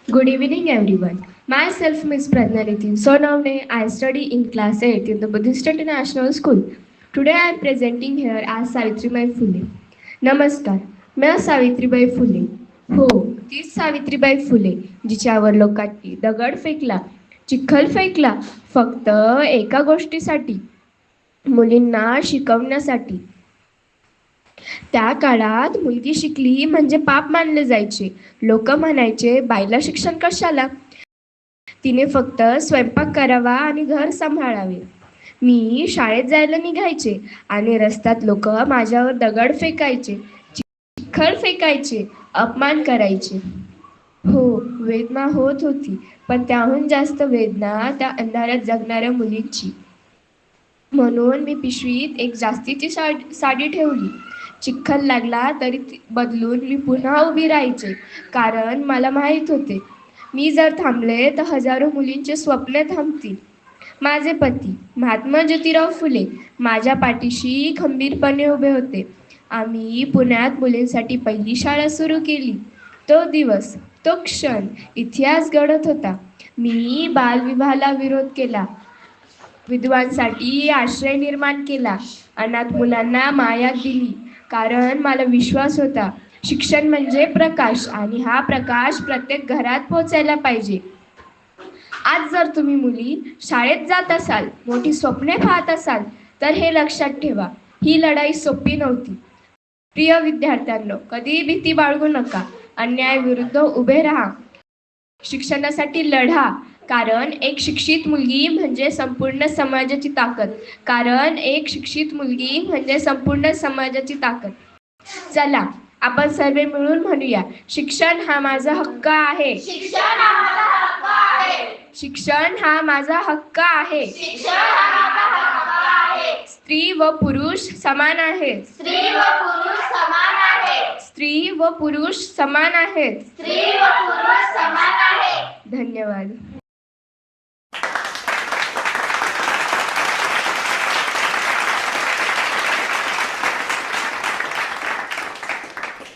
Good evening, everyone. Myself, Miss Pradnariti Sonavne. I study in class 8 in the Buddhist International School. Today, I am presenting here as Savitribai Phule. नमस्कार, मी सावित्रीबाई फुले. हो, तीच सावित्रीबाई फुले, जिच्यावर लोकांनी दगड फेकला, चिखल फेकला, फक्त एका गोष्टीसाठी, मुलींना शिकवण्यासाठी. त्या काळात मुलगी शिकली म्हणजे पाप मानले जायचे. लोक म्हणायचे, बाईला शिक्षण कशाला, तिने फक्त स्वयंपाक करावा आणि घर सांभाळावे. मी शाळेत जायला निघायचे आणि रस्त्यात लोक माझ्यावर दगड फेकायचे, चिखल फेकायचे, अपमान करायचे. हो, वेदना होत होती, पण त्याहून जास्त वेदना त्या अंधारात जगणाऱ्या मुलींची. म्हणून मी पिशवीत एक जास्तीची साडी ठेवली. चिखल लागला तरी ती बदलून मी पुन्हा उभी राहायचे, कारण मला माहीत होते, मी जर थांबले तर हजारो मुलींचे स्वप्ने थांबतील. माझे पती महात्मा ज्योतिराव फुले माझ्या पाठीशी खंबीरपणे उभे होते. आम्ही पुण्यात मुलींसाठी पहिली शाळा सुरू केली. तो दिवस, तो क्षण इतिहास घडत होता. मी बालविवाहाला विरोध केला, विधवांसाठी आश्रय निर्माण केला, अनाथ मुलांना माया दिली, कारण मला विश्वास होता, शिक्षण म्हणजे प्रकाश आणि हा प्रकाश प्रत्येक घरात पोचायला पाहिजे. आज जर तुम्ही मुली शाळेत जात असाल, मोठी स्वप्ने पाहत असाल, तर हे लक्षात ठेवा, ही लढाई सोपी नव्हती. प्रिय विद्यार्थ्यांनो, कधीही भीती बाळगू नका. अन्यायाविरुद्ध उभे राहा, शिक्षणासाठी लढा, कारण एक शिक्षित मुलगी म्हणजे संपूर्ण समाजाची ताकद. कारण एक शिक्षित मुलगी म्हणजे संपूर्ण समाजाची ताकद. चला, आपण सर्व मिळून म्हणूया, शिक्षण हा माझा हक्क आहे. शिक्षण हा माझा हक्क आहे. शिक्षण हा माझा हक्क आहे. शिक्षण हा माझा हक्क आहे. स्त्री व पुरुष समान आहेत. स्त्री व पुरुष समान आहेत. स्त्री व पुरुष समान आहेत. स्त्री व पुरुष समान आहेत. धन्यवाद.